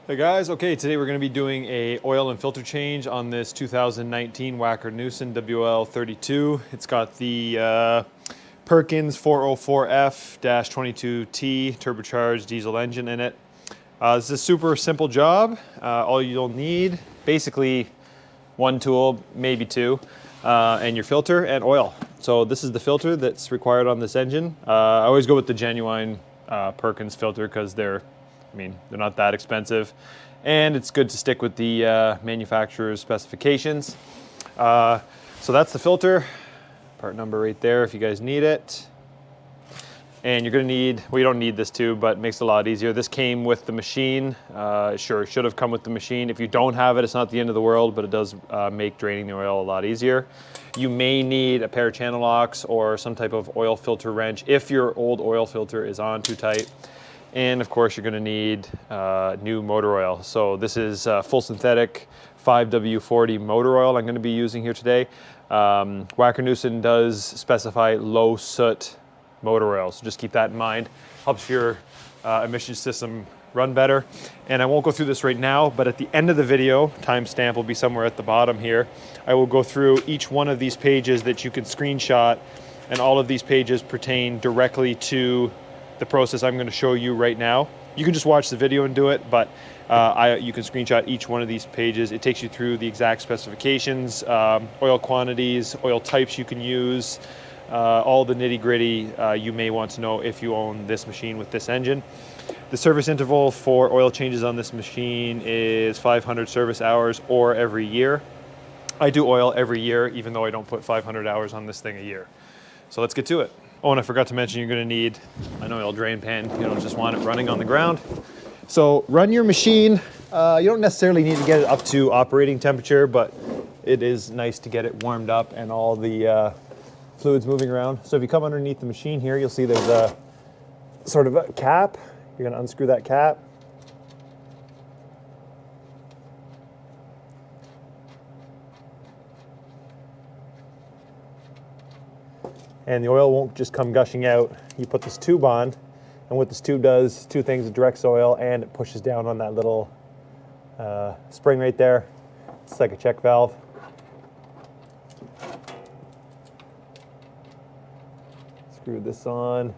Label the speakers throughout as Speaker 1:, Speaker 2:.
Speaker 1: Hey guys, okay, today we're going to be doing a oil and filter change on this 2019 Wacker Neuson WL32. It's got the Perkins 404F-22T turbocharged diesel engine in it. This is a super simple job. All you'll need, basically one tool, maybe two, and your filter and oil. So this is the filter that's required on this engine. I always go with the genuine Perkins filter because they're not that expensive, and it's good to stick with the manufacturer's specifications. So that's the filter, part number right there if you guys need it. And you're gonna need, well, you don't need this too, but it makes it a lot easier. This came with the machine. Sure, it should have come with the machine. If you don't have it, it's not the end of the world, but it does make draining the oil a lot easier. You may need a pair of channel locks or some type of oil filter wrench if your old oil filter is on too tight. And of course, you're gonna need new motor oil. So this is full synthetic 5W40 motor oil I'm gonna be using here today. Wacker Neuson does specify low soot motor oil, so just keep that in mind. Helps your emission system run better. And I won't go through this right now, but at the end of the video, timestamp will be somewhere at the bottom here, I will go through each one of these pages that you can screenshot, and all of these pages pertain directly to the process I'm going to show you right now. You can just watch the video and do it, but you can screenshot each one of these pages. It takes you through the exact specifications, oil quantities, oil types you can use, all the nitty-gritty you may want to know if you own this machine with this engine. The service interval for oil changes on this machine is 500 service hours or every year. I do oil every year, even though I don't put 500 hours on this thing a year. So let's get to it. Oh, and I forgot to mention, you're gonna need an oil drain pan. You don't just want it running on the ground. So run your machine. You don't necessarily need to get it up to operating temperature, but it is nice to get it warmed up and all the fluids moving around. So if you come underneath the machine here, you'll see there's a sort of a cap. You're gonna unscrew that cap. And the oil won't just come gushing out. You put this tube on, and what this tube does, two things: it directs oil and it pushes down on that little spring right there. It's like a check valve. Screw this on.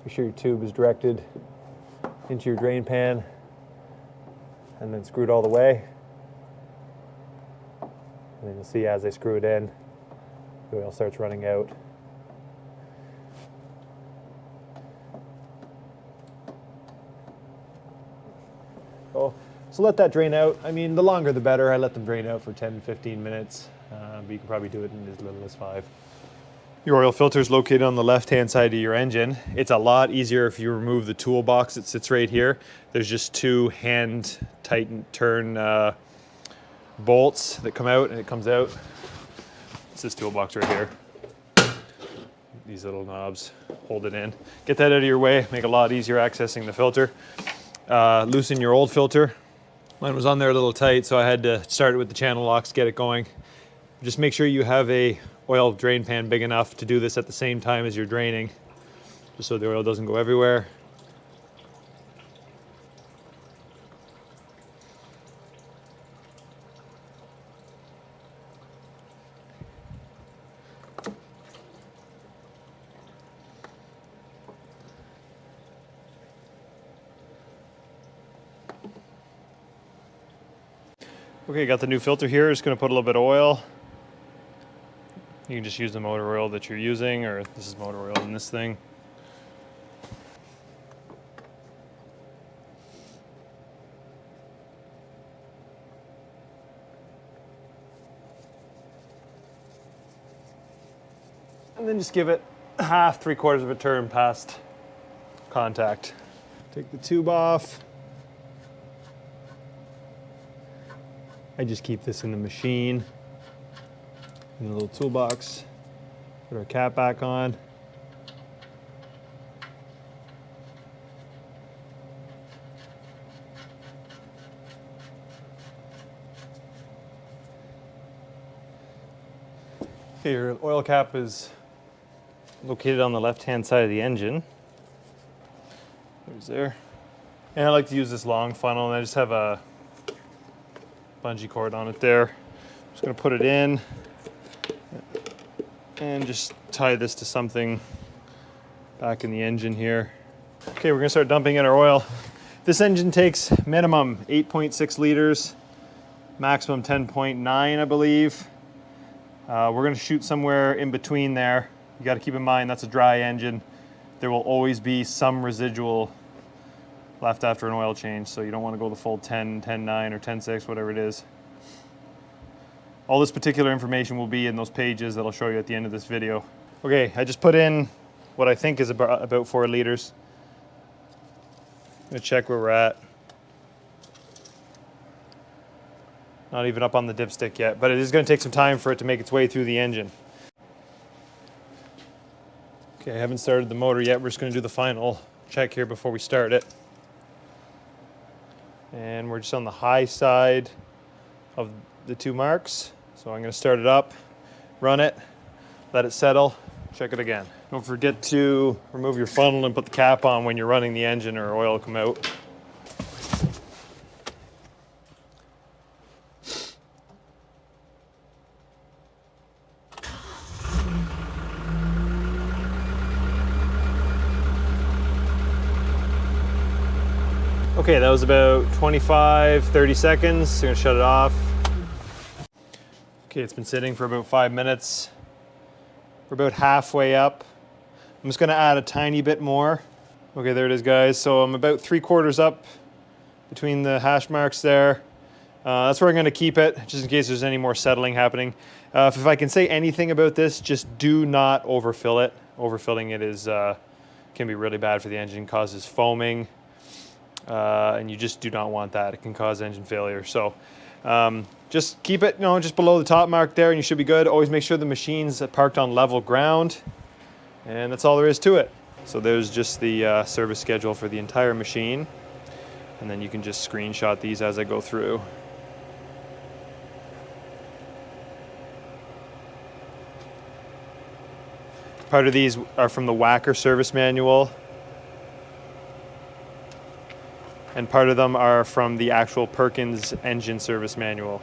Speaker 1: Make sure your tube is directed into your drain pan and then screwed all the way. And then you'll see as I screw it in, the oil starts running out. So let that drain out. I mean, the longer the better. I let them drain out for 10, 15 minutes, but you can probably do it in as little as 5. Your oil filter is located on the left-hand side of your engine. It's a lot easier if you remove the toolbox that sits right here. There's just two hand tighten turn bolts that come out, and it comes out. It's this toolbox right here. These little knobs hold it in. Get that out of your way, make it a lot easier accessing the filter. Loosen your old filter. Mine was on there a little tight, so I had to start it with the channel locks, get it going. Just make sure you have a oil drain pan big enough to do this at the same time as you're draining, just so the oil doesn't go everywhere. Okay, got the new filter here. Just gonna put a little bit of oil. You can just use the motor oil that you're using, or this is motor oil in this thing. And then just give it half, 3/4 of a turn past contact. Take the tube off. I just keep this in the machine, in the little toolbox. Put our cap back on. Okay, your oil cap is located on the left-hand side of the engine. There's there. And I like to use this long funnel, and I just have a bungee cord on it there. I'm just gonna put it in and just tie this to something back in the engine here. Okay, we're gonna start dumping in our oil. This engine takes minimum 8.6 liters, maximum 10.9, I believe. We're gonna shoot somewhere in between there. You gotta keep in mind that's a dry engine. There will always be some residual left after an oil change, so you don't wanna go the full 10, 10.9 or 10.6, whatever it is. All this particular information will be in those pages that I'll show you at the end of this video. Okay, I just put in what I think is about 4 liters. I'm gonna check where we're at. Not even up on the dipstick yet, but it is gonna take some time for it to make its way through the engine. Okay, I haven't started the motor yet. We're just gonna do the final check here before we start it. And we're just on the high side of the 2 marks. So I'm gonna start it up, run it, let it settle, check it again. Don't forget to remove your funnel and put the cap on when you're running the engine or oil will come out. Okay, that was about 25, 30 seconds. So I'm gonna shut it off. Okay, it's been sitting for about 5 minutes. We're about halfway up. I'm just gonna add a tiny bit more. Okay, there it is, guys. So I'm about 3/4 up between the hash marks there. That's where I'm gonna keep it, just in case there's any more settling happening. If I can say anything about this, just do not overfill it. Overfilling it is can be really bad for the engine, causes foaming, and you just do not want that. It can cause engine failure. So just keep it, just below the top mark there, and you should be good. Always make sure the machine's parked on level ground, and that's all there is to it. So there's just the service schedule for the entire machine, and then you can just screenshot these as I go through. Part of these are from the Wacker service manual, and part of them are from the actual Perkins engine service manual.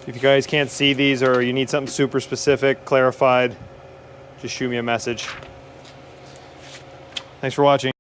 Speaker 1: If you guys can't see these or you need something super specific, clarified, just shoot me a message. Thanks for watching.